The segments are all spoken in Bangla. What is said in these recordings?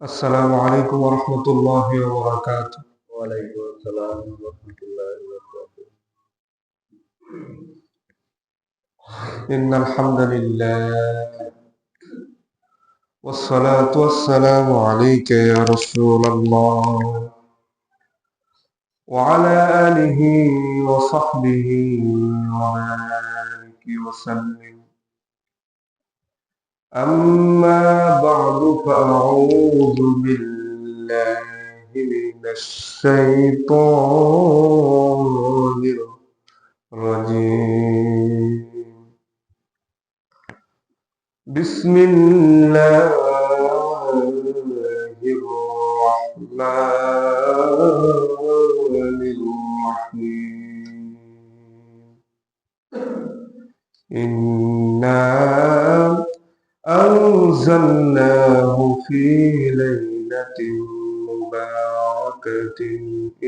السلام عليكم ورحمة الله وبركاته. وعليكم السلام ورحمة الله وبركاته. إن الحمد لله والصلاة والسلام عليك يا رسول الله وعلى آله وصحبه وبارك وسلم. أما بعد فأعوذ بالله من الشيطان الرجيم. بسم الله الرحمن الرحيم. إنا أنزلناه في ليلة مباركة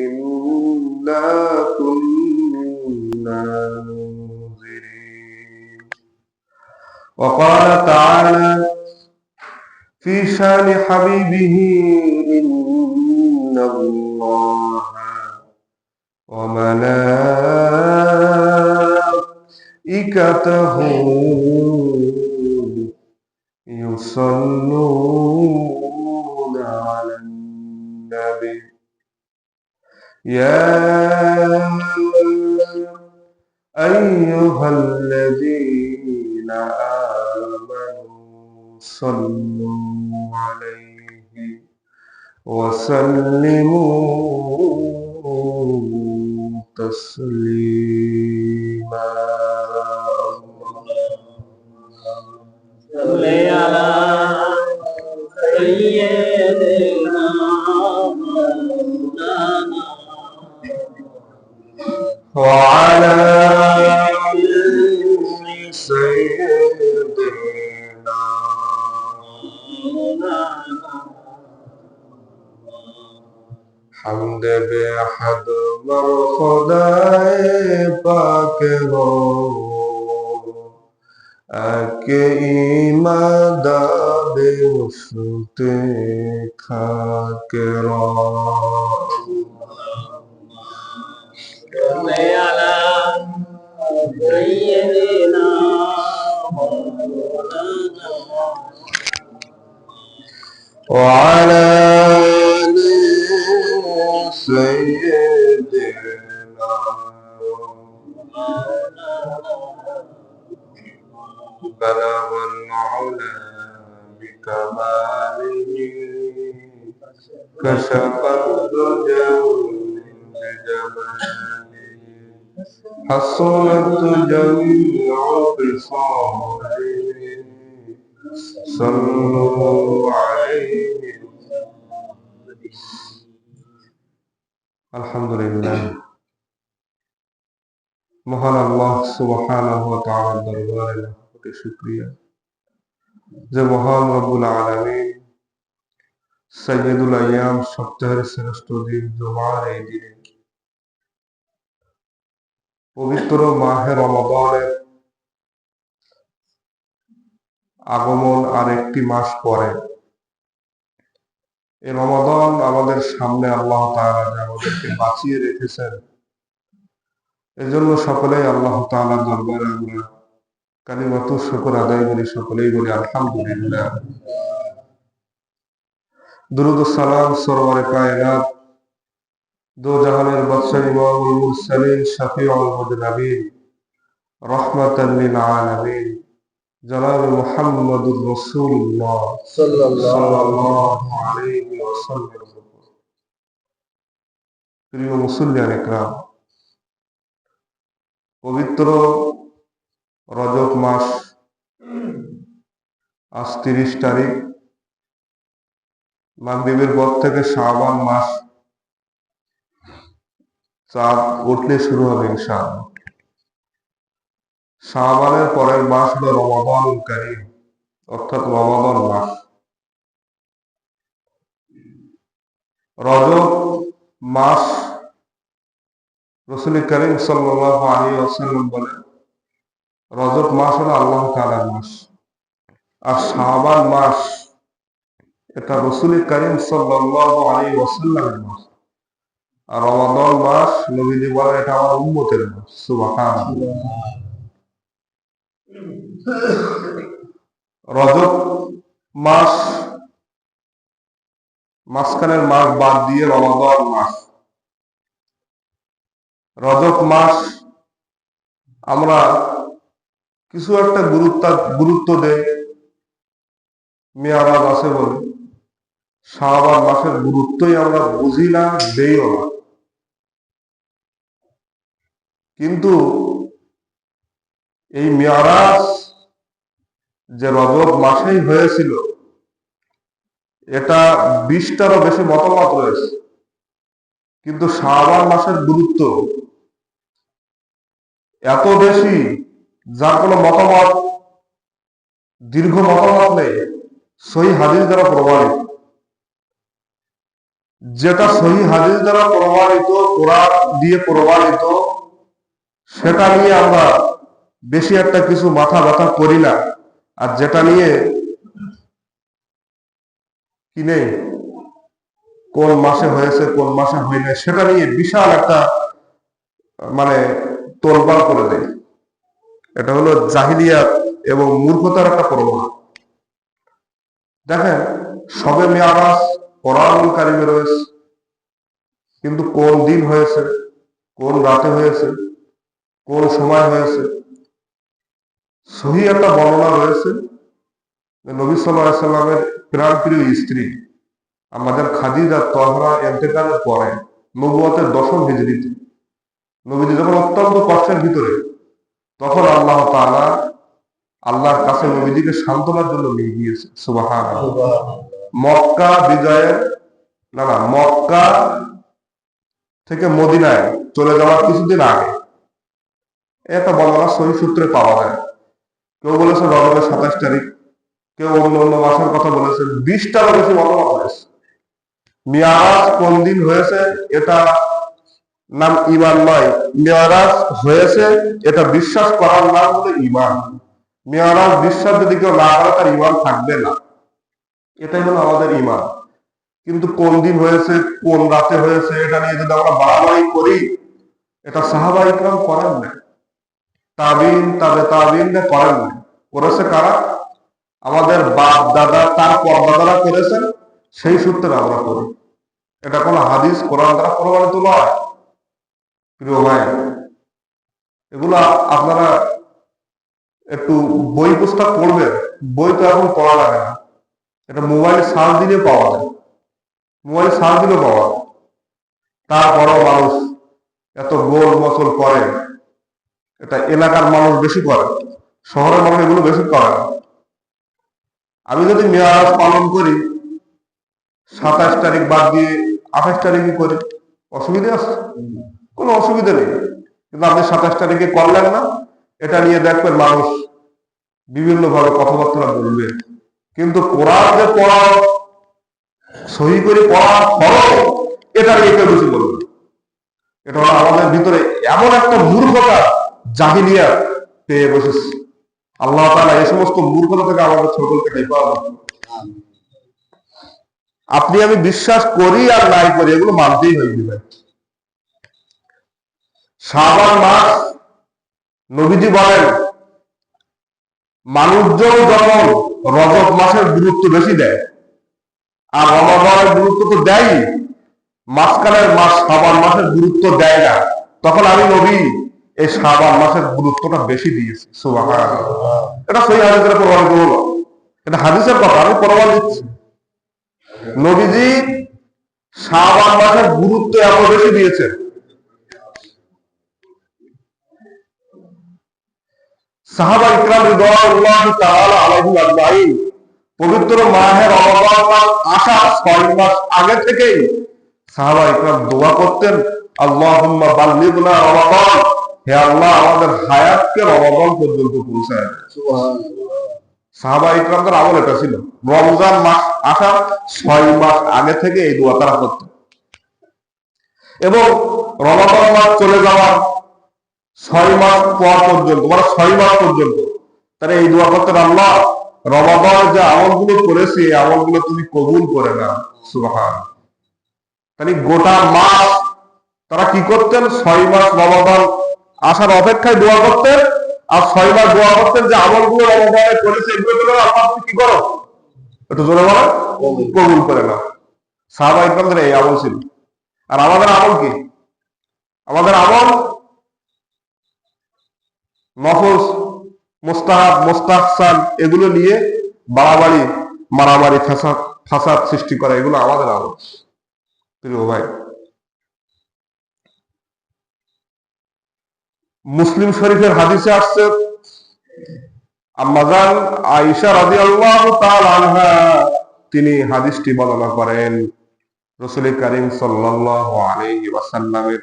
إنا كنا منذرين. وقال تعالى في شان حبيبه إن الله وملائكته يصلون على النبي يا أيها الذين آمنوا صلوا عليه وسلموا تسليما. صل على سيدنا مولانا وعلى سيدنا حمد بحد خدائے پاک ہو کہ ایماداد وسط خاک رو. صل على سيدنا مولانا وعلى آل سيدنا بلغ العلا بكماله كشف الدجى بجماله حصلت جميع خصاله صلوا عليه. আলহামদুলিল্লাহ, মহান আল্লাহ সুবহানাহু ওয়া তাআলার দরবারে লাখ কোটি শুকরিয়া যে মহান রব্বুল আলামিন সাইয়্যিদুল আইয়াম সপ্তাহের শ্রেষ্ঠ দিন জুমার এই দিনে পবিত্র মাহে রমাদানের আগমন আর একটি মাস পরে এই রমাদান আমাদের সামনে আল্লাহ তাআলা যে আমাদেরকে বাঁচিয়ে রেখেছেন, এজন্য সকলেই আল্লাহ তাআলার দরবারে আমরা কালিমাতু শুকর আদায় করি, সকলেই বলি আলহামদুলিল্লাহ। দুরূদ ও সালাম সরওয়ারে কায়নাত দো জাহানের বাদশাহ ইমামুল মুরসালিন শাফিউল মুজনাবিন রাহমাতাল লিল আলামিন জনাব মুহাম্মদুর রাসূলুল্লাহ সাল্লাল্লাহু আলাইহি ওয়াসাল্লাম। প্রিয় মুসল্লিয়ান ইকরাম, পবিত্র রজব মাস আজ 30 তারিখ, মাগরিবের পর থেকে শাবান মাস চাঁদ উঠলে শুরু হবে ইনশাআল্লাহ। শাবানের পরের মাস হলো রমাদানুল কারীম, অর্থাৎ রমাদান মাস। রজব মাস রাসূল করিম সাল্লাল্লাহু আলাইহি ওয়াসাল্লাম বলেন, রজব মাস হলো আল্লাহ তাআলার মাস, আর শাবান মাস এটা রাসূল করিম সাল্লাল্লাহু আলাইহি ওয়াসাল্লামের মাস। আর রমাদান মাস নবীজি বলেন এটা আমার উম্মতের মাস। সুবহানাল্লাহ। রজব মাস, মাঝখানের মাস বাদ দিয়ে রমাদান মাস। রজব মাস আমরা কিছু একটা গুরুত্ব দেই, মেয়ারাজ আছে বলে। শাবান মাসের গুরুত্বই আমরা বুঝি না, দেইও না। কিন্তু এই মেয়ারাজ যে রজব মাসেই হয়েছিল, এটা 20টারও বেশি মতামত রয়েছে। কিন্তু শাবান মাসের গুরুত্ব এত বেশি, যার কোনো মতামত, দীর্ঘ মতামত নেই, সহিহ হাদিস দ্বারা প্রমাণিত। যেটা সহিহ হাদিস দ্বারা প্রমাণিত, কোরআন দিয়ে প্রমাণিত, সেটা নিয়ে আমরা বেশি একটা কিছু মাথা ব্যথা করি না। আর যেটা নিয়ে কি নেই, কোন মাসে হয়েছে কোন মাসে হয় না, সেটা নিয়ে বিশাল একটা মানে তোলপাড় করে দেয়। এটা হলো জাহিলিয়াত এবং মূর্খতার একটা প্রমাণ। দেখেন, সবে মেয়ারাজ কোরআনুল কারিমে রয়েছে, কিন্তু কোন দিন হয়েছে, কোন রাতে হয়েছে, কোন সময় হয়েছে, সহিহ একটা বর্ণনা রয়েছে। নবী সাল্লাল্লাহু আলাইহি সাল্লামের প্রাণপ্রিয় স্ত্রী আমাদের খাদিজা তাহরা ইন্তেকালের পরে নবুয়তের 10ম হিজরিতে নবীজি যখন অত্যন্ত কষ্টের ভিতরে, তখন আল্লাহ তাআলা আল্লাহর কাছে নবীজিকে সান্ত্বনার জন্য নিয়ে গিয়েছে। সুবহানাল্লাহ। মক্কা বিজয়ের মক্কা থেকে মদিনায় চলে যাওয়ার কিছুদিন আগে এটা বর্ণনা সহিহ সূত্রে পাওয়া যায়। কেউ বলেছে রজবের 27 তারিখ, কেউ অন্য অন্য মাসের কথা বলেছে। 20টারও বেশি মতামত হয়েছে। মেয়ারাজ কোন দিন হয়েছে এটা নাম ঈমান নয়, মেয়ারাজ হয়েছে এটা বিশ্বাস করার নাম হলো ঈমান। মেয়ারাজ বিশ্বাস যদি কেউ না করে, তার ঈমান থাকবে না। এটাই হলো আমাদের ঈমান। কিন্তু কোন দিন হয়েছে, কোন রাতে হয়েছে, এটা নিয়ে যদি আমরা বাড়াবাড়ি করি, এটা সাহাবা ইকরাম করেন না, তাবিন তাবিনরা করেন না। করেছে কারা? আমাদের বাপ দাদা, তার পরদাদারা করেছেন, সেই সূত্রে আমরা করি। এটা কোনো হাদিস কোরআন দ্বারা প্রমাণিত নয়। প্রিয় ভাই, এগুলা আপনারা একটু বই পুস্তক পড়বেন। বই তো এখন পড়া লাগে না, এটা মোবাইলে সার্চ দিলে পাওয়া যায়। মোবাইলে সার্চ দিলে পাওয়া যায়। তারপরও মানুষ এত গোল মচল করে। এটা এলাকার মানুষ বেশি করে, শহরের মানুষ এগুলো বেশি করে না। আমি যদি মেয়ারাজ পালন করি 27 তারিখ বাদ দিয়ে 28 তারিখে করি, অসুবিধা আছে? কোনো অসুবিধা নেই। কিন্তু আপনি 27 তারিখে করলেন না, এটা নিয়ে দেখবেন মানুষ বিভিন্ন ভাবে কথাবার্তা বলবে। কিন্তু কোরআন যে পড়া, সহি করে পড়া ফরজ, এটা নিয়ে কেউ কিছু বলবে। এটা হলো আমাদের ভিতরে এমন একটা মূর্খতা, জাহিলিয়াত পেয়ে বসেছে। আল্লাহ তাআলা এই সমস্ত মূর্খতা থেকে আমাদের সকলকে হেফাজত করুন। আপনি আমি বিশ্বাস করি আর নাই করি, এগুলো মানতেই হইবে। শাবান মাস, নবীজি বলেন মানুষজন যখন রজব মাসের গুরুত্ব বেশি দেয়, আর রমাদানের গুরুত্ব তো দেয়ই, মাঝখানের মাস শাবান মাসের গুরুত্ব দেয় না, তখন আমি নবী এই শাবান মাসের গুরুত্বটা বেশি দিয়েছি। সুবহানাল্লাহ। এটা সহিহ হাদিসের প্রমাণিত হলো। এটা হাদিসের কথা, আমি প্রমাণ দিচ্ছি। নবীজি শাবান মাসের গুরুত্ব এত বেশি দিয়েছেন। সাহাবা ইকরাম রিদওয়ানুল্লাহি তাআলা আলাইহিম আজমাইন পবিত্র মাহে রমাদান আসার 6 মাস আগে থেকেই সাহাবা ইকরাম দোয়া করতেন, আল্লাহুম্মা বাল্লিগনা রমাদান, হে আল্লাহ আমাদের হায়াতকে রমাদান পর্যন্ত পৌঁছায় দেন। সুবহানাল্লাহ। সাহাবা ইকরামদের আমল এটা ছিল। রমজান মাস আসার 6 মাস আগে থেকে এই দোয়া তারা করতেন, এবং রমাদান মাস চলে যাওয়ার 6 মাস পর পর্যন্ত, মানে 6 মাস পর্যন্ত তারা এই দোয়া করতেন, আল্লাহ রমাদানে যে আমলগুলো করেছি এই আমলগুলো তুমি কবুল করে নাও। সুবহান। তাহলে গোটা মাস তারা কি করতেন? 6 মাস রমাদান আসার অপেক্ষায় দোয়া করতেন, আর 6 মাস দোয়া করতেন যে আমলগুলো রমাদানে করেছে এগুলো আল্লাহ তুমি কি করো, একটু জোরে বলো, কবুল করে নাও। সাহাবা ইকরামদের এই আমল ছিল। আর আমাদের আমল কি? আমাদের আমল নফল, মুস্তাহাব, মুস্তাহসান এগুলো নিয়ে বাড়াবাড়ি, মারামারি, ফাসাদ সৃষ্টি করা, এগুলো আমাদের আমল। প্রিয় ভাই, মুসলিম শরীফের হাদিসে আসছে আম্মাজান আয়েশা রাদিয়াল্লাহু তাআলা আনহা তিনি হাদিসটি বর্ণনা করেন। রাসূল করিম সাল্লাল্লাহু আলাইহি ওয়াসাল্লামের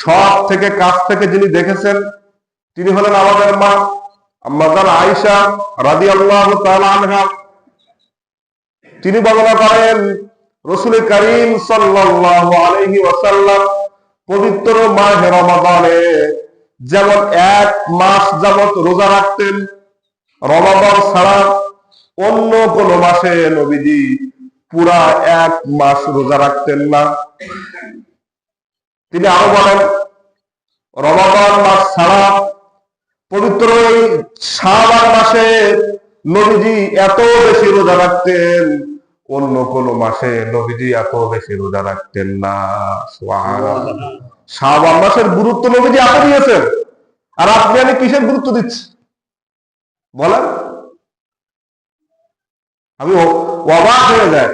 সব থেকে কাছ থেকে যিনি দেখেছেন তিনি হলেন আমাদের মা আম্মাজান আয়েশা রাদিয়াল্লাহু তাআলা আনহা। তিনি বর্ণনা করেন রাসূল করিম সাল্লাল্লাহু আলাইহি ওয়াসাল্লাম পবিত্র মাহে রমাদানে যেমন 1 মাস যাবত রোজা রাখতেন, রমাদান ছাড়া অন্য কোন মাসে নবীজি পুরা 1 মাস রোজা রাখতেন না। তিনি আরো বলেন রমাদান মাস ছাড়া পবিত্র এই শাবান মাসে নবীজি এত বেশি রোজা রাখতেন, অন্য কোন মাসে নবীজি এত বেশি রোজা রাখতেন না। সুবহানাল্লাহ। শাবান মাসের গুরুত্ব নবীজি এত দিয়েছেন, আর আপনি আমি কিসের গুরুত্ব দিচ্ছি বলেন? আমি অবাক হয়ে যায়।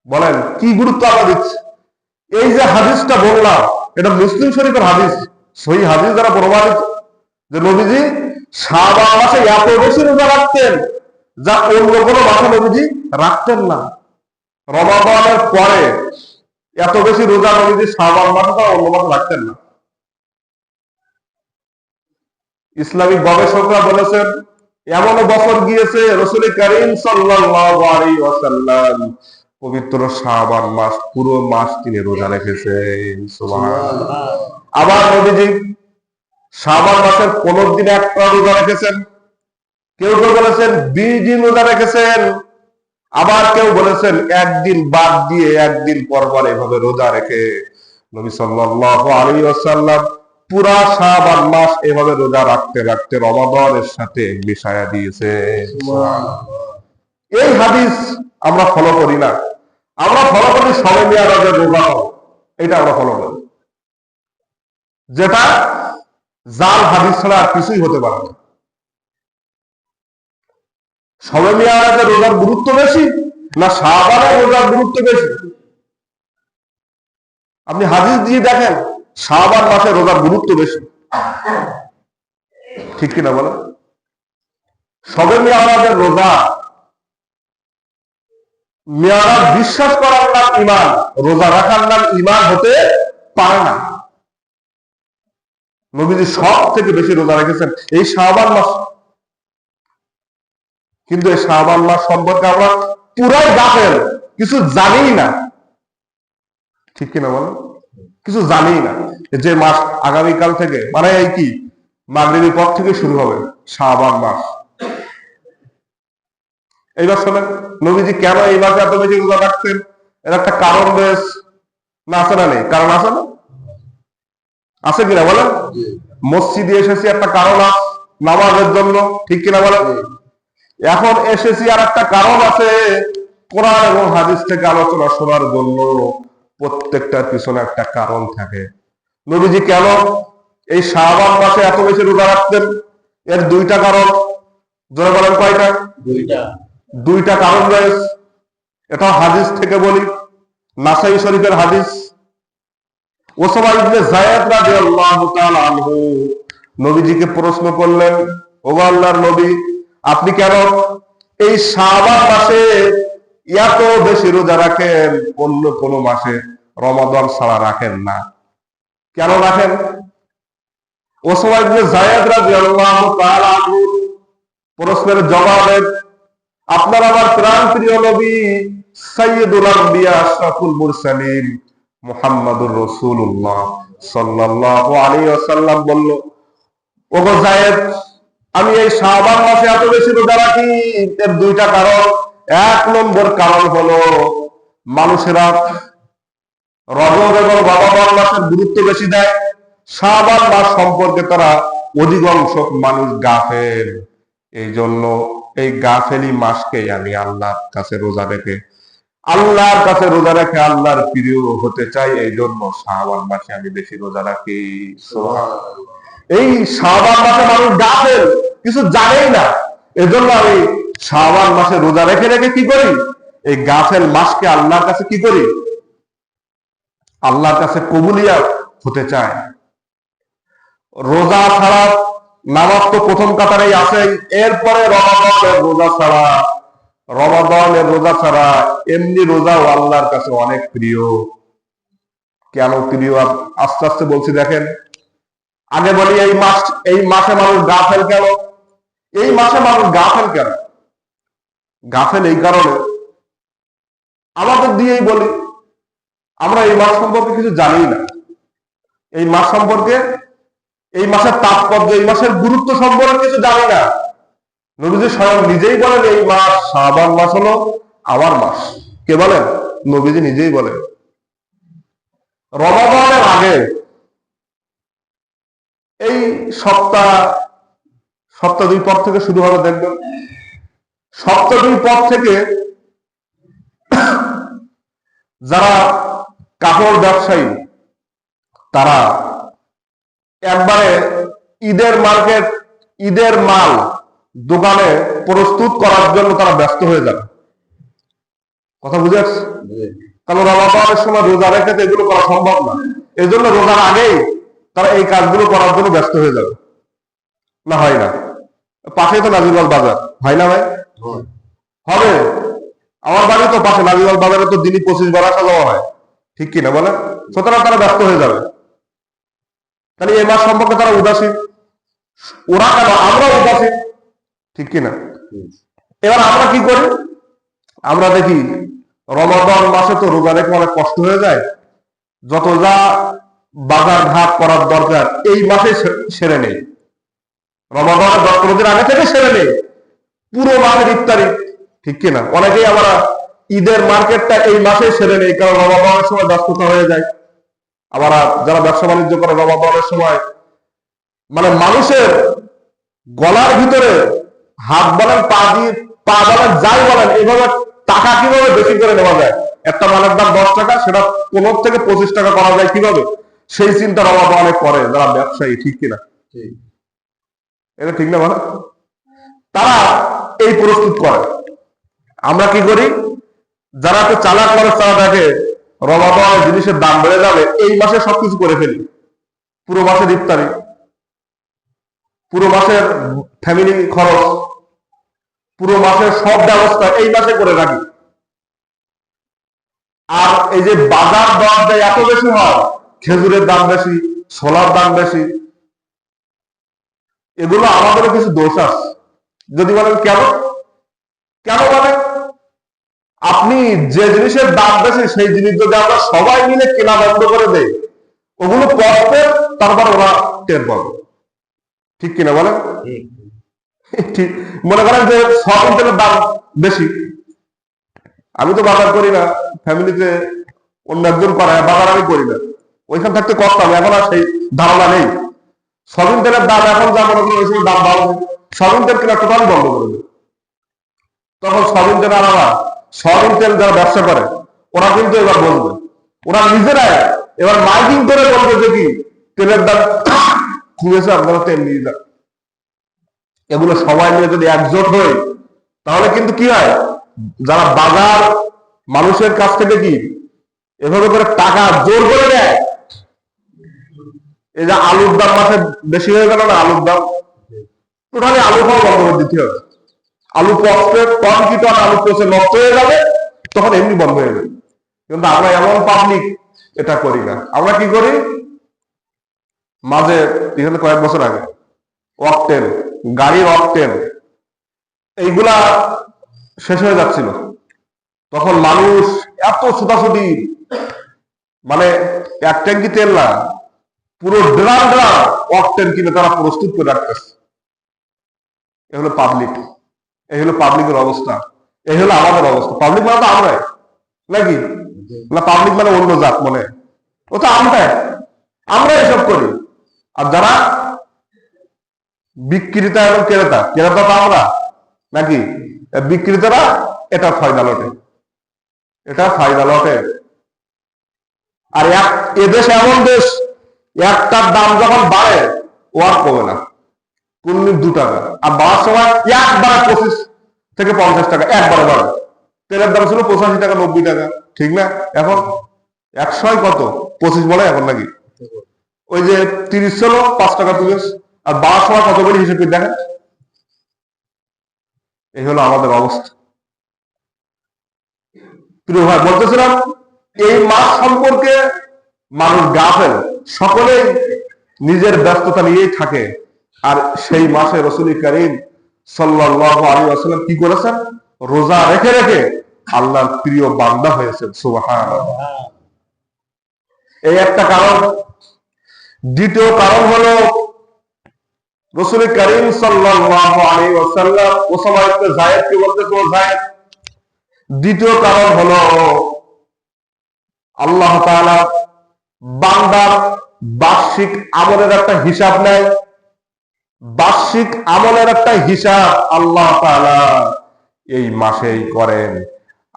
বলেন কি গুরুত্ব আমরা দিচ্ছি? এই যে হাদিসটা বললাম এটা মুসলিম শরীফের হাদিস, সহি হাদিস দ্বারা প্রমাণিত যে নবীজি শাবান মাসে এত বেশি রোজা রাখতেন যা অন্য কোনো মাসে নবীজি রাখতেন না। রমাদানের পরে এত বেশি রোজা নবীজি শাবান মাসে বা অন্য মাসে রাখতেন না। ইসলামিক গবেষকরা বলেছেন এমনও বছর গিয়েছে রাসূল করিম সাল্লাল্লাহু আলাইহি ওয়াসাল্লাম পবিত্র শাবান মাস পুরো মাস তিনি রোজা রেখেছেন। সুবহানাল্লাহ। আবার নবীজি শাবান মাসের 15 দিন একটা রোজা রেখেছেন, কেউ কেউ বলেছেন 20 দিন রোজা রেখেছেন, আবার কেউ বলেছেন একদিন বাদ দিয়ে একদিন পর পর এভাবে রোজা রেখে নবী সাল্লাল্লাহু আলাইহি ওয়াসাল্লাম পুরা শাবান মাস এভাবে রোজা রাখতে রাখতে রমাদানের সাথে মিশায়া দিয়েছে। এই হাদিস আমরা ফলো করি না, আমরা ফলো করি শবে মিরাজের রোজা, এটা আমরা ফলো করি, যেটা জাল হাদিস ছাড়া আর কিছুই হতে পারে না। শবে মিরাজের রোজার গুরুত্ব বেশি না শাবানের রোজার গুরুত্ব বেশি? আপনি হাদিস দিয়ে দেখেন শাবান মাসে রোজার গুরুত্ব বেশি, ঠিক কিনা বলেন? শবে মিরাজের রোজা, মিরাজ বিশ্বাস করার নাম ঈমান, রোজা রাখার নাম ঈমান হতে পারে না। নবীজি সব থেকে বেশি রোজা রেখেছেন এই শাবান মাস, কিন্তু এই শাবান মাস সম্পর্কে আমরা পুরাই গাফেল, কিছু জানি না, ঠিক কিনা বলেন? কিছু জানি না যে মাস আগামীকাল থেকে মানে এই কি মাগরিবের পর থেকে শুরু হবে শাবান মাস। এইবার শোনেন নবীজি কেন এই মাসে এত বেশি রোজা রাখতেন, এর একটা কারণ রয়েছে না? আছে না? নেই? কারণ আছে না? আছে কিনা বলেন? মসজিদে এসেছি একটা কারণ আছে নামাজের জন্য, ঠিক কিনা বলেন? এখন এসেছি আর একটা কারণ আছে কোরআন এবং হাদিস থেকে আলোচনা শোনার জন্য। প্রত্যেকটার পিছনে একটা কারণ থাকে। নবীজি কেন এই শাবান মাসে এত বেশি রোজা রাখতেন? এর 2টা কারণ। জোরে বলেন কয়টা? 2টা কারণ রয়েছে। এটা হাদিস থেকে বলি, নাসাই শরীফের হাদিস। ওসামা ইবনে যায়েদ রাদিয়াল্লাহু তাআলা আনহু নবীজিকে প্রশ্ন করলেন, ওগো আল্লাহর নবী, আপনি কেন এই শাবান মাসে এত বেশি রোজা রাখেন, অন্য কোন মাসে রমাদান ছাড়া রাখেন না, কেন রাখেন? ওসামা ইবনে যায়েদ রাদিয়াল্লাহু তাআলা আনহু প্রশ্নের জবাবে আপনার আমার প্রাণ প্রিয় নবী সাইয়্যিদুল আম্বিয়া আশরাফুল মুরসালিন মুহাম্মাদুর রাসূলুল্লাহ সাল্লাল্লাহু আলাইহি ওয়াসাল্লাম বলল, ওগো যায়েদ, আমি এই শাবান মাসে এত বেশি রোজা রাখি, এর দুইটা কারণ। এক নম্বর কারণ হলো মানুষেরা রজব এবং রমাদান মাসের গুরুত্ব বেশি দেয়, শাবান মাস সম্পর্কে তারা অধিকাংশ মানুষ গাফেল। এই জন্য এই গাফেলি মাসকে আমি আল্লাহর কাছে রোজা রেখে আল্লাহর প্রিয় হতে চাই। এই জন্য শাবান মাসে আমি বেশি রোজা রাখি। এই শাবান মাসে মানুষ গাফেল, কিছু জানেই না। এজন্য আমি শাবান মাসে রোজা রেখে রেখে কি করি, এই গাফেল মাসকে আল্লাহর কাছে কি করি, আল্লাহর কাছে কবুলিয়া হতে চায়। রোজা ছাড়া, নামাজ তো প্রথম কাতারেই আছে, এরপরে রমাদানের রোজা ছাড়া এমনি রোজাও আল্লাহর কাছে অনেক প্রিয়। কেন প্রিয় আস্তে আস্তে বলছি, দেখেন। আগে বলি এই মাসে মানুষ গাফেল কেন? এই মাসে মানুষ গাফেল কেন? গাফেল এই কারণে, আমাদের দিয়েই বলি, আমরা এই মাস সম্পর্কে কিছু জানি না। এই মাস সম্পর্কে, এই মাসের তাৎপর্য, এই মাসের গুরুত্ব সম্পর্কে কিছু জানি না। নবীজি স্বয়ং নিজেই বলেন এই মাস, শাবান মাস হলো আমার মাস। কে বলেন? নবীজি নিজেই বলেন। রমাদানের আগে এই সপ্তাহ 2 পর থেকে শুরু হবে, দেখবেন। সপ্তাহ 2 পর থেকে যারা কাপড় ব্যবসায়ী, তারা একবারে ঈদের মাল দোকানে প্রস্তুত করার জন্য তারা ব্যস্ত হয়ে যাবে। কথা বুঝে আসছে? কারণ রমাদানের সময় রোজা রেখে তো এগুলো করা সম্ভব না। এই জন্য রোজার আগেই তারা এই কাজগুলো করার জন্য ব্যস্ত হয়ে যাবে। না হয় না? পাশেই তো নাজিরগঞ্জ বাজার, হয় না ভাই? হবে। আমার বাড়ি তো পাশে, নাজিরগঞ্জ বাজারে তো দিনই 25 বার আসা যাওয়া হয়, ঠিক কিনা বলেন? সুতরাং তারা ব্যস্ত হয়ে যাবে। তাহলে এই মাস সম্পর্কে তারা উদাসীন। ওরা কেন? আমরা উদাসীন, ঠিক কিনা? এবার আমরা কি করি? আমরা দেখি রমাদান মাসে তো রোজা রেখে অনেক কষ্ট হয়ে যায়, যত যা বাজার ঘাট করার দরকার এই মাসে সেরে নেই। রমাদানের 10-15 দিন আগে থেকে সেরে নেই, পুরো মাসের ইফতারি, ঠিক কিনা? অনেকেই আমরা ঈদের মার্কেটটা এই মাসে সেরে নেই, কারণ রমাদানের সময় ব্যস্ততা হয়ে যায়। আবার যারা ব্যবসা বাণিজ্য করে রমাদানের সময়, মানে মানুষের গলার ভিতরে হাত বলেন, পা বলেন, যাই বলেন, এইভাবে টাকা কিভাবে বেশি করে নেওয়া যায়। একটা মালের দাম 10 টাকা, সেটা 15 থেকে 25 টাকা করা যায় কিভাবে, সেই চিন্তা অনেক করে যারা ব্যবসায়ী, ঠিক কিনা? এটা ঠিক না? মানে তারা এই প্রস্তুত করে। আমরা কি করি? যারা একটু চালাক মানুষ, তারা দেখে রমাদানের জিনিসের দাম বেড়ে যাবে, এই মাসে সবকিছু করে ফেলি। পুরো মাসের ইফতারি, পুরো মাসের ফ্যামিলি খরচ, পুরো মাসের সব ব্যবস্থা এই মাসে করে রাখি। আর এই যে বাজার দর দেয় এত বেশি হয়, খেজুরের দাম বেশি, ছোলার দাম বেশি, এগুলো আমাদেরও কিছু দোষ আছে। যদি বলেন কেন বলেন, আপনি যে জিনিসের দাম বেশি সেই জিনিস যদি আমরা সবাই মিলে কেনা বন্ধ করে দেই, ওগুলো পড়তে তারপর ওরা টের পাবে, ঠিক কিনা বলেন? ঠিক। মনে করেন যে সয়াবিন তেলের দাম বেশি, আমি তো বাজার করি না, ফ্যামিলিতে অন্য একজন করে, বাজার আমি করি না, ওইখান থাকতে করতাম, এখন আর সেই ধারণা নেই। সয়াবিন তেলের দাম এখন যা মনে করেন ওই সময় দাম বাড়বে, সয়াবিন তেল কিনা টোটালি বন্ধ করে দেবে। তখন সয়াবিন তেল সয়াবিন তেল যারা ব্যবসা করে ওরা কিন্তু এবার বলবে, ওরা নিজেরাই এবার মাইকিং করে বলবে যে কি তেলের দাম কমেছে, আপনারা তেল নিয়ে যান। এগুলো সবাই মিলে যদি একজোট হয়, তাহলে কিন্তু কি হয়, যারা বাজার মানুষের কাছ থেকে কি এভাবে করে টাকা জোর করে দেয়। এই যে আলুর দাম মাসে বেশি হয়ে গেল না, আলুর দাম টোটালি আলু খাওয়া বন্ধ করে দিতে হবে। আলু পচবে, টন কি টন আলু পচে নষ্ট হয়ে যাবে, তখন এমনি বন্ধ হয়ে যাবে। কিন্তু আমরা এমন পাবলিক এটা করি না। আমরা কি করি, মাঝে এখানে কয়েক বছর আগে অকটেন, গাড়ির অকটেন এইগুলা শেষ হয়ে যাচ্ছিল, তখন মানুষ এত ছুটাছুটি, মানে এক ট্যাঙ্কি তেল না, পুরো ড্রাম অকটেন কিনে তারা প্রস্তুত করে রাখতেছে। এ হলো পাবলিক, এই হলো পাবলিকের অবস্থা, এই হলো আমাদের অবস্থা। পাবলিক মানে তো আমরাই নাকি? না পাবলিক মানে অন্য জাত মনে, ও তো আমরা এসব করি। আর যারা বিক্রেতা এবং ক্রেতা, ক্রেতা তো আমরা নাকি? বিক্রেতারা এটা ফায়দা লটে, এটা ফায়দা লটে। আর এদেশ এমন দেশ, একটার দাম যখন বাড়ে ও আর কমে না, 2 টাকা, আর বাড়ার সময় একবারে 25 থেকে 50 টাকা একবারে বাড়ে। তেলের দাম ছিল 85 টাকা 90 টাকা, ঠিক না? এখন 100 কত 25 বলে এখন নাকি? ওই যে 30 ছিল 5 টাকা 30, আর বাড়ার সময় কত করে হিসেবে দেখেন। এই হলো আমাদের অবস্থা। প্রিয় ভাই, বলতেছিলাম এই মাস সম্পর্কে মানুষ গাফেল, সকলেই নিজের ব্যস্ততা নিয়েই থাকে। আর সেই মাসে রাসূল করিম সাল্লাল্লাহু আলাইহি ওয়াসাল্লাম কি করেছেন? রোজা রেখে রেখে আল্লাহর প্রিয় বান্দা হয়েছেন। সুবহানাল্লাহ। এই একটা কারণ। দ্বিতীয় কারণ হলো রাসূল করিম সাল্লাল্লাহু আলাইহি ওয়াসাল্লাম ওসামা ইবনে যায়েদ কে বলতেছে, ও যায়েদ। দ্বিতীয় কারণ হলো আল্লাহ তাআলা বান্দার বার্ষিক আমলের একটা হিসাব নেয়। বার্ষিক আমলের একটা হিসাব আল্লাহ তাআলা এই মাসেই করেন।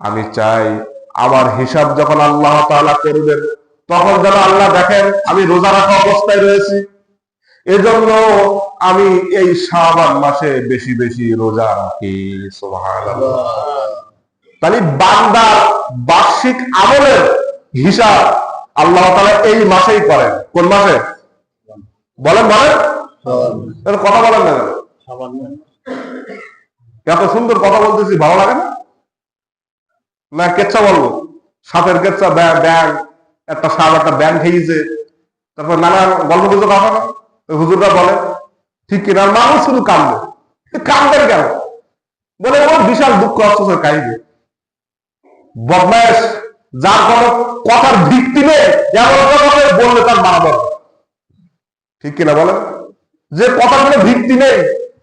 আমি চাই আমার হিসাব যখন আল্লাহ তাআলা করবেন, তখন যেন আল্লাহ দেখেন আমি রোজা রাখা অবস্থায় রয়েছি, এজন্য আমি এই শাবান মাসে বেশি বেশি রোজা রাখি। সুবহানাল্লাহ। তাহলে বান্দার বার্ষিক আমলের হিসাব আল্লাহ তাআলা এই মাসেই করেন। কোন মাসে? বলেন বলেন, কথা বলেন না। এত সুন্দর কথা বলতেছি, ভালো লাগে না? না কেচ্ছা বলবো? সাপের কেচ্ছা, ব্যাং, একটা সাপ একটা ব্যাং খেয়েছে, তারপর নানা গল্প গুজব আছে না, হুজুররা বলে, ঠিক কিনা? মানুষ শুধু কান্দে। কান্দেন কেন? বলে ও বিশাল দুঃখ অস্ত্র কাহিনী। বদমায়েশ, যার কোনো কথার ভিত্তি নেই, এমন কথা বললে তার মারা দরকার, ঠিক কিনা বলেন? যে কথাগুলো ভিত্তি নেই,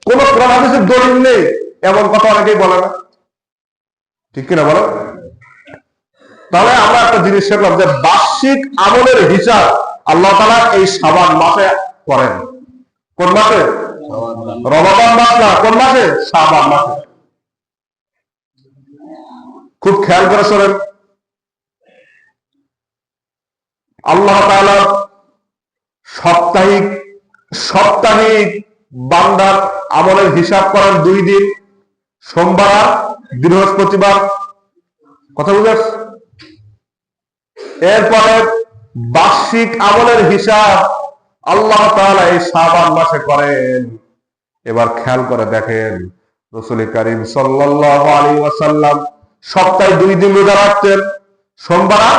কোন কোরআন হাদিসের দলিল নেই, এমন কথা অনেকেই বলে না, ঠিক কিনা বলেন? তাহলে আমরা একটা জিনিস শিখলাম যে বার্ষিক আমলের হিসাব আল্লাহ তাআলা এই শাবান মাসে করেন। কোন মাসে? রমাদান মাস না, কোন মাসে? শাবান মাসে। খুব খেয়াল করে শোনেন, আল্লাহ তাআলা সাপ্তাহিক বান্দার আমলের হিসাব করেন 2 দিন, সোমবার আর বৃহস্পতিবার। কথা বুঝেছ? এরপরে বার্ষিক আমলের হিসাব আল্লাহ তাআলা এই শাবান মাসে করেন। এবার খেয়াল করে দেখেন, রাসূল করিম সাল্লাল্লাহু আলাইহি ওয়াসাল্লাম সপ্তাহে 2 দিন রোজা রাখতেন, সোমবার আর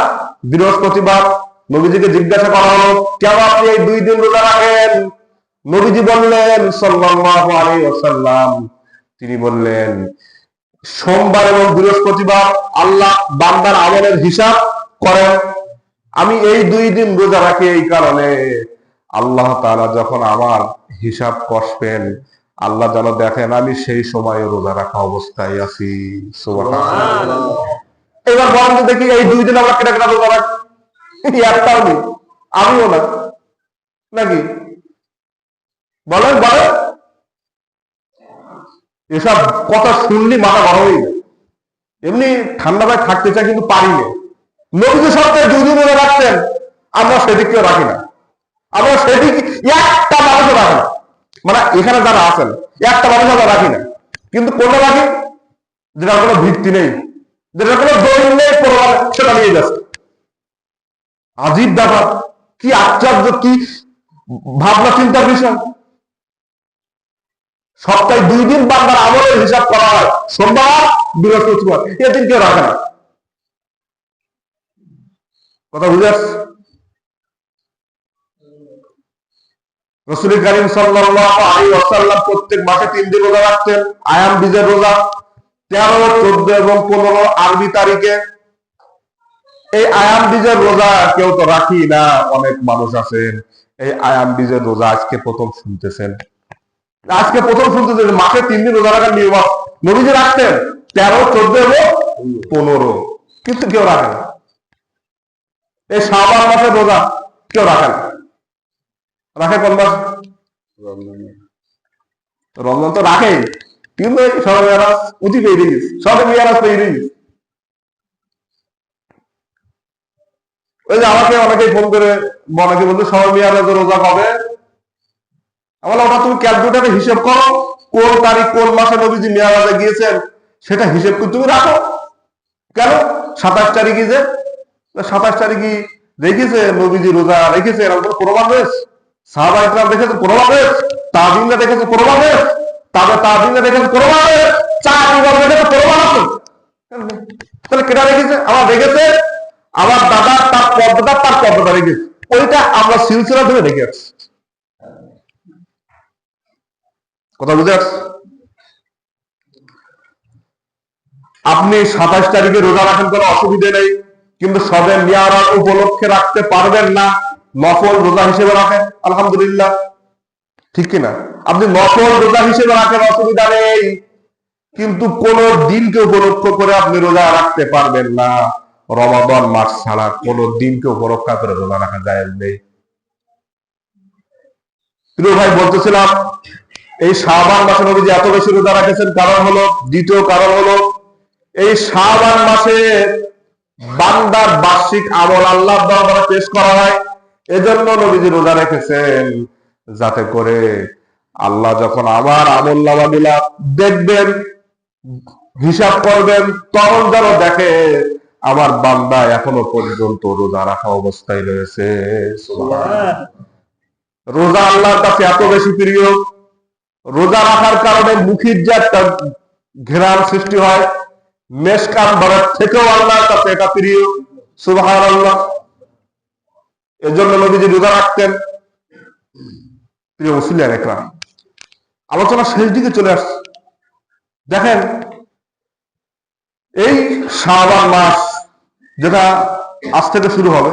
বৃহস্পতিবার। নবীজিকে জিজ্ঞাসা করা হলো, কেন আপনি এই 2 দিন রোজা রাখেন? নবীজি বললেন সাল্লাল্লাহু আলাইহি ওয়াসাল্লাম, তিনি বললেন, সোমবার এবং বৃহস্পতিবার আল্লাহ বান্দার আমলের হিসাব করেন। আমি এই 2 দিন রোজা রাখি এই কারণে, আল্লাহ তাআলা যখন আমার হিসাব কষবেন, আল্লাহ যেন দেখেন আমি সেই সময় রোজা রাখা অবস্থায় আছি। সুবহানাল্লাহ। এবার বলেন তো দেখি, এই 2 দিন আমরা কেটে কেটে রোজা রাখি? একটাও নেই, আমিও না, নাকি? বলেন বলেন। এসব কথা শুনলি মাথা গরম হয়ে যায়। এমনি ঠান্ডা ভাই থাকতে চাই, কিন্তু পারি না। নবীজি সপ্তাহে 2 দিন রোজা রাখতেন, আমরা সেদিককেও রাখি না। আমরা সেদিক একটা মানুষও রাখি না, মানে এখানে যারা আছেন একটা মানুষ আমরা রাখি না। কিন্তু কোনটা রাখি? যেটা কোনো ভিত্তি নেই, যেটা কোনো দলিল নেই, সেটা নিয়ে যাচ্ছে। আজীব ব্যাপার, কি আশ্চর্য, কি ভাবনা চিন্তার বিষয়। সপ্তাহে 2 দিন বান্দার আমলের হিসাব করা হয়, সোমবার বৃহস্পতিবার, এদিন কেউ রাখে না। কথা বুঝে আসছে? রাসূল করিম সাল্লাল্লাহু আলাইহি ওয়াসাল্লাম প্রত্যেক মাসে 3 দিন রোজা রাখতেন। আয়াম বীজের রোজা 13, 14 এবং 15 আরবি তারিখে। এই আয়াম বীজের রোজা কেউ তো রাখি না, অনেক মানুষ আছেন এই আয়াম বীজের রোজা আজকে প্রথম শুনতেছেন। আজকে প্রথম শুনতে যে মাসে 3 দিন রোজা রাখার নিয়ম আছে। নবীজি রাখতেন 13, 14 এবং 15, কিন্তু কেউ রাখে না। এই শাবান মাসের রোজা কেউ রাখে না। রাখে কোন মাস? রমজান তো রাখে, কিন্তু সবে মেয়ারাজ উঠি পেয়ে গেছে, সবে মেয়ারাজ পেয়ে গেছে। ওই যে আমাকে অনেকেই ফোন করে অনেকে বলছে সবে মেয়ারাজ রোজা কবে। আমার ওটা তুমি ক্যালকুলেটারে হিসেব করো, কোন তারিখ কোন মাসে নবীজি মেয়ারাজে গিয়েছেন সেটা হিসেব করে তুমি রাখো। কেন 27 তারিখই যে 27 তারিখই রেখেছে নবীজি রোজা রেখেছে, এরকম কোনো প্রমাণ রয়েছে? সাহাবা ইকরাম দেখেছে প্রমাণ রয়েছে, তাবিঈনরা দেখেছে প্রমাণ রয়েছে, তাবিঈনরা দেখেছে প্রমাণ রয়েছে, চাকরিগর দেখেছে প্রমাণ আছে। তাহলে কেটা রেখেছে? আমার রেখেছে আমার দাদা, তার পদ্মটা রেখেছে, ওইটা আমরা সিলসিলা ধরে রেখে আসছি। কথা বুঝে আসছে? আপনি 27 তারিখে রোজা রাখেন, কোনো অসুবিধে নেই, কিন্তু সবে মেয়ারাজ উপলক্ষে রাখতে পারবেন না, নফল রোজা হিসেবে রাখেন, আলহামদুলিল্লাহ, ঠিক কিনা? আপনি নফল রোজা হিসেবে রাখেন, অসুবিধা নেই, কিন্তু কোন দিনকে উপলক্ষ করে আপনি রোজা রাখতে পারবেন না। রমাদান মাস ছাড়া কোন দিনকে উপলক্ষ করে রোজা রাখা যায় নেই। প্রিয় ভাই, বলতেছিলাম এই শাবান মাসে নবীজি এত বেশি রোজা রাখেছেন, কারণ হলো, দ্বিতীয় কারণ হলো এই শাবান মাসে বান্দার বার্ষিক আমল আল্লাহর দরবারে পেশ করা হয়। এজন্য নবীজি রোজা রেখেছেন, যাতে করে আল্লাহ যখন আমার আমল নামাগুলা দেখবেন, হিসাব করবেন, তখন যেন দেখে আমার বান্দা এখনো পর্যন্ত রোজা রাখা অবস্থায় রয়েছে। রোজা আল্লাহর কাছে এত বেশি প্রিয়, রোজা রাখার কারণে মুখির যে একটা ঘেরান সৃষ্টি হয়, মেশকান বারের থেকেও আল্লাহর কাছে এটা প্রিয়। সুবহানাল্লাহ। এজন্য নবীজি রোজা রাখতেন। প্রিয় মুসলিম একরাম, আলোচনা শেষ দিকে চলে আসছে। দেখেন, এই শাবান মাস যেটা আজ থেকে শুরু হবে,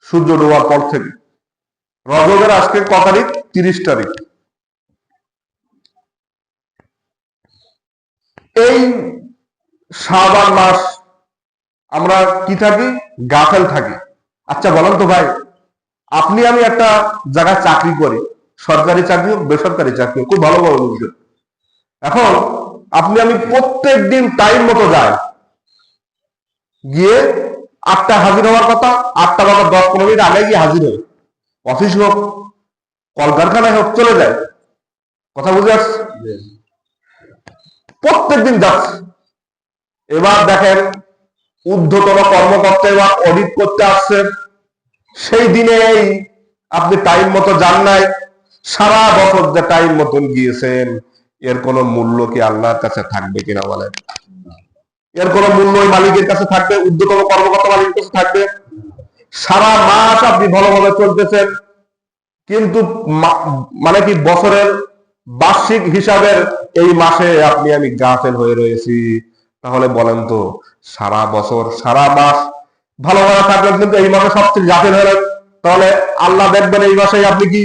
সূর্য ডোবার পর থেকে, রজবের আজকে ক তারিখ? 30 তারিখ। এই শাবান মাস আমরা কি থাকি? গাফেল থাকি। আচ্ছা বলেন তো ভাই, আপনি আমি একটা জায়গায় চাকরি করি, সরকারি চাকরি হোক বেসরকারি চাকরি হোক, খুব ভালো ভালো বুঝবেন। এখন আপনি আমি প্রত্যেক দিন টাইম মতো যাই, গিয়ে 8টায় হাজির হওয়ার কথা, 8টা বাজে 10-15 মিনিট আগে গিয়ে হাজির হই। অফিস হোক, কলকারখানায় হোক, চলে যায়। কথা বুঝে আসছে? প্রত্যেক দিন যাচ্ছে। এবার দেখেন, ঊর্ধ্বতন কর্মকর্তা এবার অডিট করতে আসছে, সেই দিনেই আপনি টাইম মতো যান নাই, সারা বছর যে টাইম মতন গিয়েছেন, এর কোনো মূল্য কি আল্লাহর কাছে থাকবে কিনা বলেন? এর কোনো মূল্য ওই মালিকের কাছে থাকবে? ঊর্ধ্বতন কর্মকর্তা মালিকের কাছে থাকবে? সারা মাস আপনি ভালোভাবে চলতেছেন, কিন্তু মানে কি বছরের বার্ষিক হিসাবের এই মাসে আপনি আমি গাফেল হয়ে রয়েছি। তাহলে বলেন তো, সারা বছর সারা মাস ভালোভাবে থাকলেন, কিন্তু এই মাসে সবচেয়ে গাফেল হলেন, তাহলে আল্লাহ দেখবেন এই মাসে আপনি কি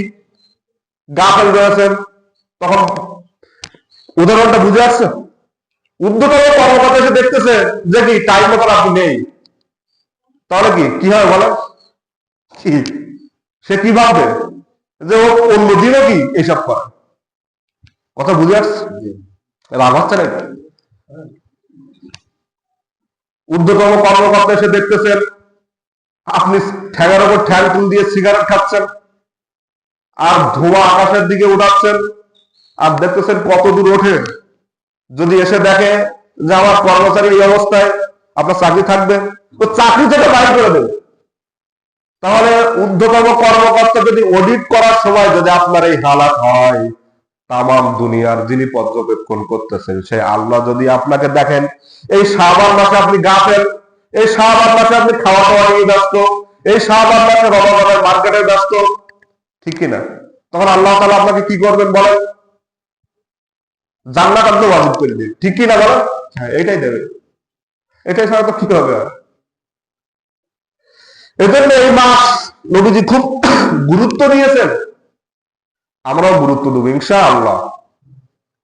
গাফেল রয়েছেন। তখন উদাহরণটা বুঝে আসছে? ঊর্ধ্বতন কর্মকর্তা এসে দেখতেছে যে কি টাইম মতো আপনি নেই, তাহলে কি হয় বলেন? কি সে কি ভাববে? যে ও অন্য দিনও কি এইসব করে। কথা বুঝে আসছে? রাগ হচ্ছে না? ঊর্ধ্বতন কর্মকর্তা এসে দেখতেছেন আপনি ঠ্যাঙের উপর ঠ্যাং তুল দিয়ে সিগারেট খাচ্ছেন, আর ধোঁয়া আকাশের দিকে উঠাচ্ছেন, আর দেখতেছেন কত দূর ওঠে। যদি এসে দেখে যে আমার কর্মচারী এই অবস্থায়, আপনার চাকরি থাকবে? তো চাকরি থেকে বাইর করে দেবে। তাহলে ঊর্ধ্বতন কর্মকর্তা যদি অডিট করার সময় যদি আপনার এই হালাত হয়, তামাম দুনিয়ার যিনি পর্যবেক্ষণ করতেছেন সেই আল্লাহ যদি আপনাকে দেখেন এই শাবান মাসে আপনি গাফেল, এই শাবান মাসে আপনি খাওয়া দাওয়া নিয়ে ব্যস্ত, এই শাবান মাসে রমজানের মার্কেটে ব্যস্ত, ঠিক কিনা? তখন আল্লাহ তাআলা আপনাকে কি করবেন বলেন? জান্নাত আপনি ওয়াজিব করে দিন, ঠিক কিনা বলেন? হ্যাঁ, এটাই দেবে। এটাই ছাড়া তো কি হবে? এজন্য এই মাস নবীজি খুব গুরুত্ব দিয়েছেন। আমরাও গুরুত্ব দেবো ইনশাআল্লাহ।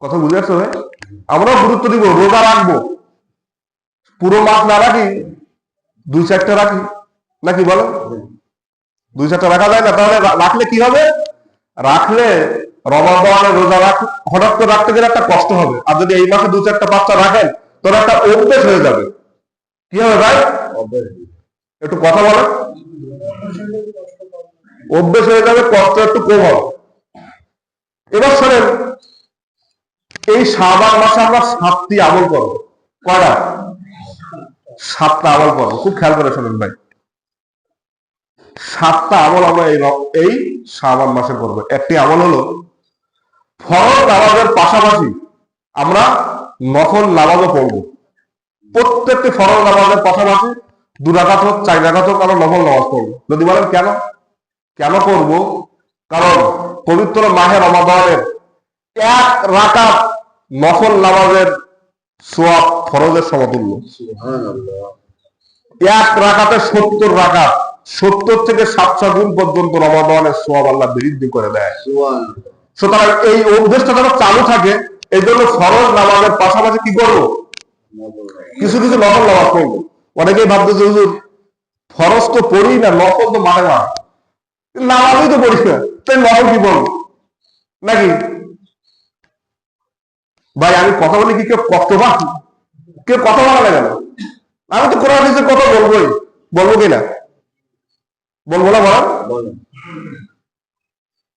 কথা বুঝে আসছো ভাই? আমরাও গুরুত্ব দিব, রোজা রাখবো, পুরো মাস না রাখি, 2-4টা রাখি, নাকি বলো? 2-4টা রাখা যায় না? তাহলে রাখলে কি হবে? রাখলে রমাদানের রোজা হঠাৎ করে রাখতে গেলে একটা কষ্ট হবে। আর যদি এই মাসে 2-4টা 5টা রাখেন, তোর একটা অভ্যেস হয়ে যাবে। কি হবে ভাই? একটু কথা বলেন। অভ্যেস হয়ে যাবে, কষ্ট একটু কম হবে। এবার শোনেন, এই শাবান মাসে আমরা 7টি আমল করবো। কয়টা? 7টা আমল করবো। খুব খেয়াল করে শোনেন ভাই, 7টা আমল আমরা এই শাবান মাসে করবো। একটি আমল হলো, ফরজ নামাজের পাশাপাশি আমরা নফল নামাজও পড়বো। প্রত্যেকটি ফরজ নামাজের পাশাপাশি 2 রাকাত হোক 4 রাকাত হোক আমরা নফল নামাজ পড়বো। যদি বলেন কেন কেন করব? কারণ পবিত্র মাহে রমাদানের 1 রাকাত নফল নামাজের সওয়াব ফরজের সমতুল্য। 1 রাকাতে 70 রাকাত, 70 থেকে 700 গুণ পর্যন্ত রমাদানের সওয়াব আল্লাহ বৃদ্ধি করে দেয়। সুতরাং এই অভ্যেসটা যেন চালু থাকে, এই জন্য ফরজ নামাজের পাশাপাশি কি করবো? কিছু কিছু নফল নামাজ পড়বো। অনেকেই ভাবতেছে হুজুর ফরজ তো পড়ি না, নফল তো মাঠে মাঠ, নামাজই তো পড়ি না, তাই নফল কি পড়বো নাকি? ভাই আমি কথা বলি কি কেউ কষ্ট পান? কেউ কথা বলা না কেন? আমি তো কোরআন হাদিসের কথা বলবোই, বলবো কিনা? বলবো না? বলেন।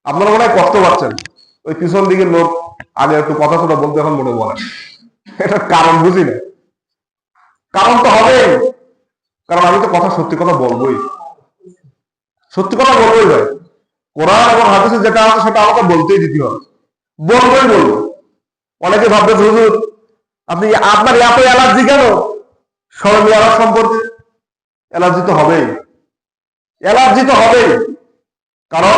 আপনারা মনে হয় কষ্ট পাচ্ছেন, ওই পিছন দিকের লোক আগে একটু কথা বলতে এখন মনে বলেন। এটা কারণ বুঝি না, কারণ তো হবে, কারণ আমি তো কথা সত্যি কথা বলবোই, সত্যি কথা বলবোই ভাই। কোরআন এবং হাদিসে যেটা আছে সেটা আমাকে বলতেই দিতে হবে, বলবোই বলবো। অনেকে ভাববে হুজুর আপনি আপনার এত অ্যালার্জি কেন স্মরণীয় আলাপ সম্পর্কে? অ্যালার্জি তো হবেই, অ্যালার্জি তো হবেই। কারণ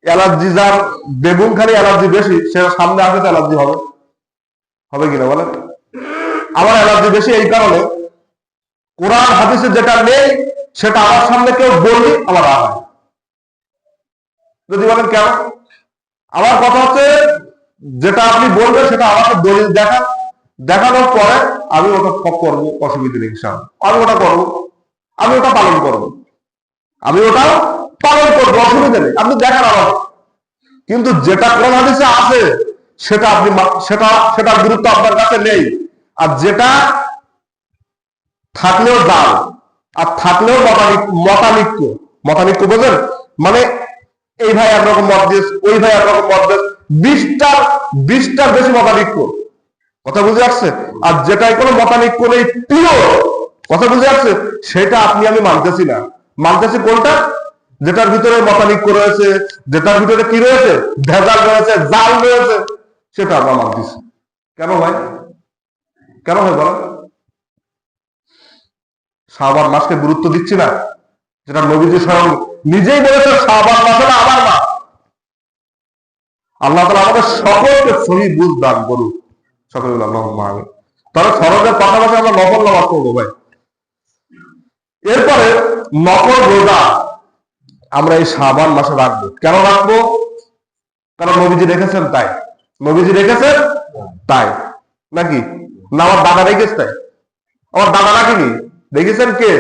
অ্যালার্জি যার বেগুন খালি অ্যালার্জি বেশি, সে সামনে আসলে তো অ্যালার্জি হবে, হবে কিনা বলেন? আমার অ্যালার্জি বেশি এই কারণে, কোরআন হাদিসে যেটা নেই সেটা আমার সামনে কেউ বললি আমার রাগ হয়। যদি বলেন কেন? আমার কথা হচ্ছে যেটা আপনি বলবেন সেটা আমাকে দলিল দেখান, দেখানোর পরে আমি ওটা করবো, অসুবিধা নেই ইনশাআল্লাহ। আমি ওটা করবো, আমি ওটা পালন করবো, আমি ওটা পালন করবো, অসুবিধা নেই, আপনি দেখান আমাকে। কিন্তু যেটা কোরআন হাদিসে আছে সেটা আপনি সেটার গুরুত্ব আপনার কাছে নেই। আর যেটা থাকলেও দাম, আর থাকলেও মতানিক্য, মতানিক্য বোঝেন? মানে এই ভাই একরকম মত দিস, ওই ভাই একরকম মত দিস, 20টার বেশি মতানিক্য। কথা বুঝে আসছে? আর যেটাই কোনো মতানিক্য নেই, পিওর, কথা বুঝে আসছে, সেটা আপনি আমি মানতেছি না। মানতেছি কোনটা? যেটার ভিতরে মতানিক্য রয়েছে, যেটার ভিতরে কি রয়েছে, ভেজাল রয়েছে, জাল রয়েছে, সেটা আমরা মানতেছি। কেন ভাই? কেন ভাই বলেন? শাবান মাসকে গুরুত্ব দিচ্ছি না, যেটা নবীজি স্বয়ং নিজেই বলেছে শাবান মাস হলো আমার মাস। আল্লাহ তাআলা আমাদের সকলকে সহি বুঝ দান করুন, সকলে বলে আল্লাহুম্মা আমিন। তাহলে ফরজের পাশাপাশি আমরা নফল নামাজ পড়বো ভাই। এরপরে নফল রোজা আমরা এই শাবান মাসে রাখবো। কেন রাখবো? কারণ নবীজি রেখেছেন তাই, নবীজি রেখেছেন তাই, নাকি না আমার দাদা রেখেছে তাই? আমার দাদা রাখিনি, দেখেছেন কে?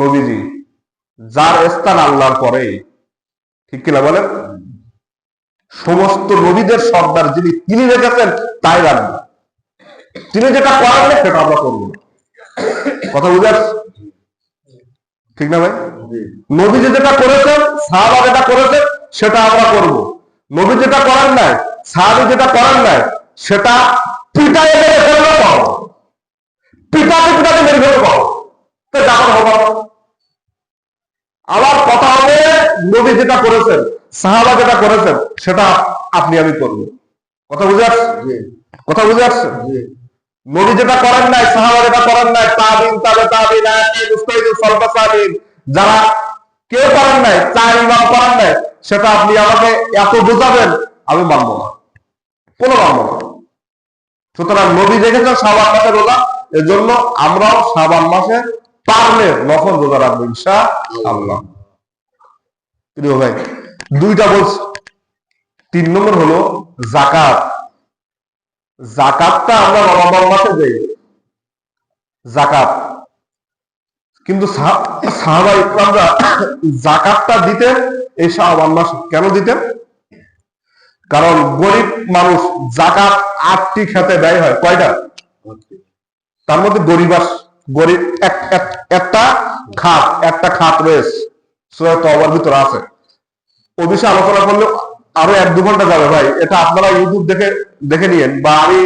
নবীজি, যার স্থান আল্লাহর পরে, ঠিক কিনা বলেন? সমস্ত নবীদের সর্দার যিনি, তিনি রেখেছেন তাই রাখবো। তিনি যেটা করেন না সেটা আমরা করবো না। কথা বুঝে আসছে? ঠিক না ভাই? নবীজি যেটা করেছেন, সাহাবা যেটা করেছেন সেটা আমরা করব। নবী যেটা করেন নাই, সাহাবী যেটা করেন নাই, সেটা পিটাই মেরে ফেললে পাবো, পিটাতে মেরে ফেললে পাবো, তো জানা হবে। আমার কথা হবে নবী যেটা করেছেন, সাহাবা যেটা করেছেন সেটা আপনি আমি করবো। কথা বুঝে আসছে? কথা বুঝে আসছে? নবী যেটা করেন নাই, সাহাবা যেটা করেন নাই, তাবিন, তাবে তাবিন, মুস্তাহিদিন, সালফা সালিহিন, যারা কেউ করেন নাই, 4 ইমাম করেন নাই, সেটা আপনি আমাকে এত বোঝাবেন, আমি মানবো না, কোনো মানবো না। সুতরাং নবী দেখেছেন শাবান মাসে রোজা, এজন্য আমরাও শাবান মাসে পারলে নফল রোজা রাখবো ইনশাআল্লাহ। প্রিয় ভাই, দুইটা বলছি। 3 নম্বর হলো জাকাত। জাকাতটা আমরা রমাদান মাসে দেই জাকাত, কিন্তু সাহাবা ইকরামরা জাকাতটা দিতেন এই শাবান মাসে। কেন দিতেন? কারণ গরিব মানুষ, জাকাত 8টি খেতে ব্যয় হয়। কয়টা? তার মধ্যে গরিব একটা খাত রয়েছে, সূরা তাওবার ভিতরে আছে। ওই বিষয়ে আলোচনা করলে আরো 1-2 ঘন্টা যাবে ভাই। এটা আপনারা ইউটিউব দেখে নিয়েন, বা আমি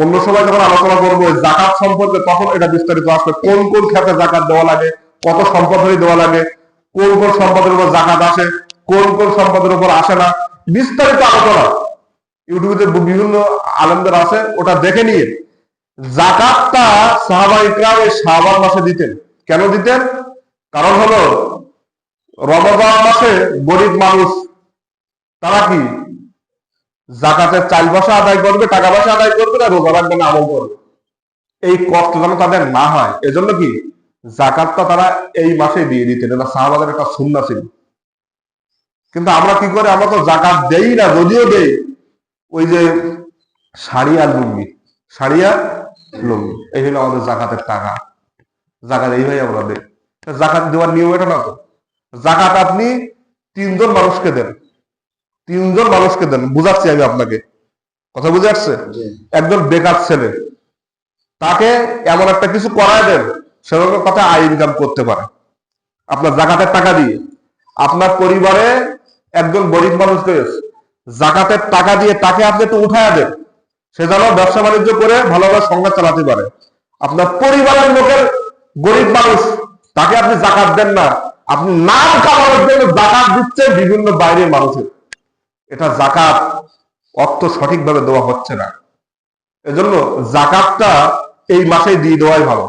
অন্য সময় যখন আলোচনা করবো জাকাত সম্পর্কে তখন এটা বিস্তারিত আসবে। কোন কোন খাতে জাকাত দেওয়া লাগে, কত সম্পদ দেওয়া লাগে, কোন কোন সম্পদের উপর জাকাত আসে, কোন কোন সম্পদের উপর আসে না, বিস্তারিত আলোচনা ইউটিউবে বিভিন্ন আলেমদের আছে, ওটা দেখে নিয়ে। জাকাতটা সাহাবা ইকরাম এই শাবান মাসে দিতেন। কেন দিতেন? কারণ হলো রমজান মাসে গরিব মানুষ তারা কি জাকাতের চাল পয়সা আদায় করবে, টাকা পয়সা আদায় করবে না, রোজা রাখবে না, আমল করবে। এই কষ্ট যেন তাদের না হয়, এজন্য কি জাকাতটা তারা এই মাসে দিয়ে দিতেন। এটা সাহাবাদের একটা সুন্নাহ ছিল। কিন্তু আমরা কি করে? আমরা তো জাকাত দেই না, যদিও দেই ওই যে শাড়ি আর লুঙ্গি, এই হলো আমাদের জাকাতের টাকা। জাকাত এইভাবে আমরা দেই। জাকাত দেওয়ার নিয়ম এটা না তো। জাকাত আপনি 3 জন মানুষকে দেন, বুঝাচ্ছি আমি আপনাকে, কথা বুঝে আসছে? একজন বেকার ছেলে, তাকে এমন একটা কিছু করায় দেন সেরকম কথা আয় ইনকাম করতে পারে আপনার জাকাতের টাকা দিয়ে। আপনার পরিবারে একজন গরিব মানুষ রয়েছে, জাকাতের টাকা দিয়ে তাকে আপনি একটু উঠায় দেন, সে যেন ব্যবসা বাণিজ্য করে ভালোভাবে সংসার চালাতে পারে। আপনার পরিবারের লোকের গরিব মানুষ, তাকে আপনি জাকাত দেন না, আপনি নাম কামানোর জন্য জাকাত দিচ্ছে বিভিন্ন বাইরের মানুষের। এটা জাকাত অর্থ সঠিকভাবে দেওয়া হচ্ছে না। এজন্য জাকাতটা এই মাসে দিয়ে দেওয়াই ভালো,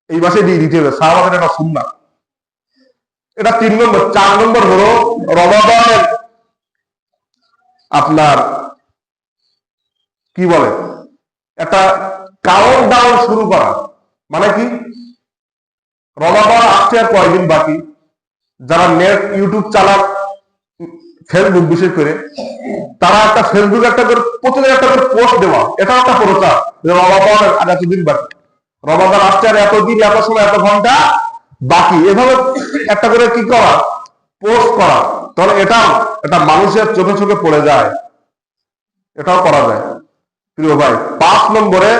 এই মাসে দিয়ে দিতে হবে। সাহাবাদের একটা সুন্নাহ। এটা 3 নম্বর। 4 নম্বর হলো রমাদানের আপনার কি বলে একটা কাউন্টডাউন শুরু করা। মানে কি? রমাদান আসছে আর কয়দিন বাকি। যারা নেট ইউটিউব চালান, ফেসবুক বিশেষ করে, তারা একটা ফেসবুক একটা করে প্রতিদিন একটা করে পোস্ট দেওয়া, এটা একটা প্রচার যে রমাদান আর এতদিন বাকি, রমাদান আসছে আর এতদিন, এত সময়, এত ঘন্টা বাকি। এভাবে একটা করে কি করা? পোস্ট করা। তাহলে এটাও এটা মানুষের চোখে চোখে পড়ে যায়, এটাও করা যায়। প্রিয় ভাই, 5 নম্বরে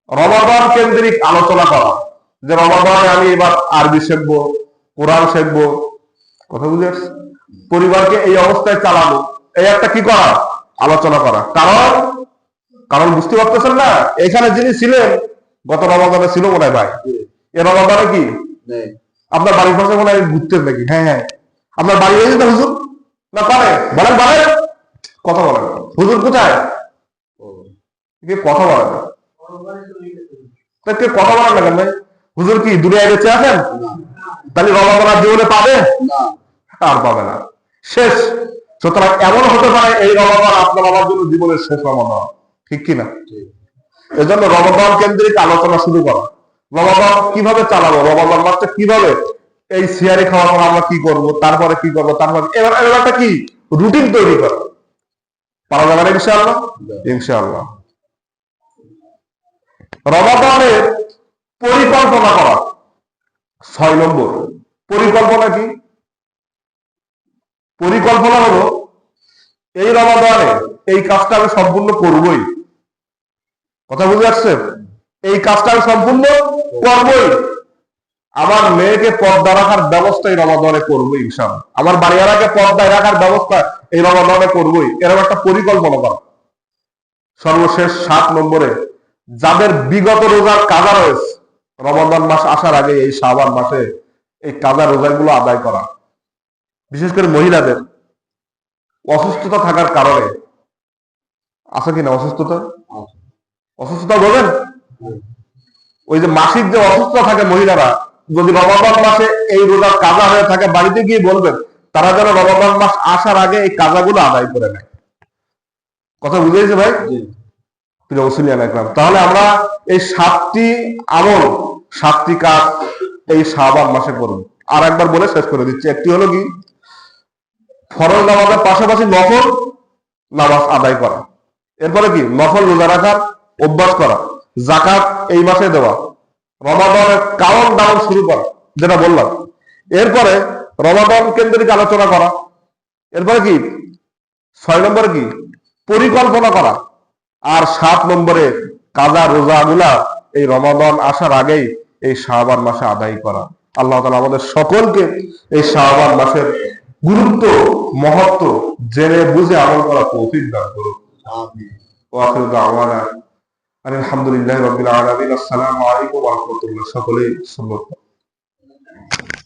রমাদান কেন্দ্রিক আলোচনা করা। যে রমাদানে আমি এবার আরবি শিখবো, কোরআন শিখবো, কথা বুঝে আসছে? পরিবারকে এই অবস্থায় চালাবো, এই একটা কি করা? আলোচনা করা। কারণ বুঝতে পারতেছেন না, এখানে যিনি ছিলেন গত রমাদানে ছিল মনে হয় ভাই, এ রমাদানে কি আপনার বাড়ির পাশে মনে হয় ঘুরতেন নাকি? হ্যাঁ, আপনার বাড়ি হয়েছে না হুজুর? না পারে বলেন, কথা বলেন। হুজুর কোথায়? কথা বলেন না, কথা বলেন না কেন ভাই? হুজুর কি দুনিয়ায় বেঁচে আছেন? তাহলে রমাদান জীবনে পাবে? আর পাবে না, শেষ। সুতরাং এমন হতে পারে এই রমাদান আপনার আমার জন্য জীবনের শেষ রমাদান, ঠিক কিনা? এজন্য রমাদান কেন্দ্রিক আলোচনা শুরু করা। রমাদান কিভাবে চালাবো, রমাদান মাসটা কিভাবে, এই সিয়ারি খাওয়ার পর আমরা কি করব, তারপরে কি করবো, তারপরে এবার একটা কি রুটিন তৈরি করা। পারা যাবে না ইনশাআল্লাহ? ইনশাআল্লাহ। রমাদানের পরিকল্পনা করা। 6 নম্বর। পরিকল্পনা কি? পরিকল্পনা হলো এই রমাদানে এই কাজটা আমি সম্পূর্ণ করবই, কথা বুঝে আসছে? এই কাজটা আমি সম্পূর্ণ করবই। আমার মেয়েকে পর্দা রাখার ব্যবস্থা এই রমাদানে করবো ইনশাআল্লাহ। আমার বাড়িওয়ালাকে পর্দায় রাখার ব্যবস্থা এই রমাদানে করবই, এরকম একটা পরিকল্পনা করা। সর্বশেষ 7 নম্বরে যাদের বিগত রোজার কাজা রয়েছে, রমাদান মাস আসার আগে এই শাবান মাসে এই কাজা রোজাগুলো আদায় করা। বিশেষ করে মহিলাদের অসুস্থতা থাকার কারণে, আছে কিনা অসুস্থতা বলেন, ওই যে মাসিক যে অসুস্থতা থাকে মহিলারা, যদি রমাদান মাসে এই রোজার কাজা হয়ে থাকে, বাড়িতে গিয়ে বলবেন তারা যেন রমাদান মাস আসার আগে এই কাজাগুলো আদায় করে নেয়। কথা বুঝেছে ভাই? তাহলে আমরা এই 7টি আমল, 7টি কাজ এই শাবান মাসে করব। আর একবার বলে শেষ করে দিচ্ছি। একটি হলো কি, ফরজ নামাজের পাশাপাশি নফল নামাজ আদায় করা, এরপরে কি নফল রোজা রাখার অভ্যাস করা, জাকাত এই মাসে দেওয়া, রমাদানের কাউন্ট ডাউন শুরু করা, যেটা বললাম। এরপরে রমাদান কেন্দ্রিক আলোচনা করা। এরপরে কি 6 নম্বরে কি পরিকল্পনা করা। আর 7 নম্বরে কাজা রোজা গুলা এই রমাদান আসার আগেই এই শাবান মাসে আদায় করা। আল্লাহ তাআলা আমাদের সকলকে এই শাবান মাসের গুরুত্ব মহত্ব জেনে বুঝে আমল করা তৌফিক দান করুন। আমিন। ওয়া আখিরু দাওয়ানা আলহামদুলিল্লাহি রাব্বিল আলামিন। আসসালামু আলাইকুম ওয়া রাহমাতুল্লাহ। সকলেই সুন্নাত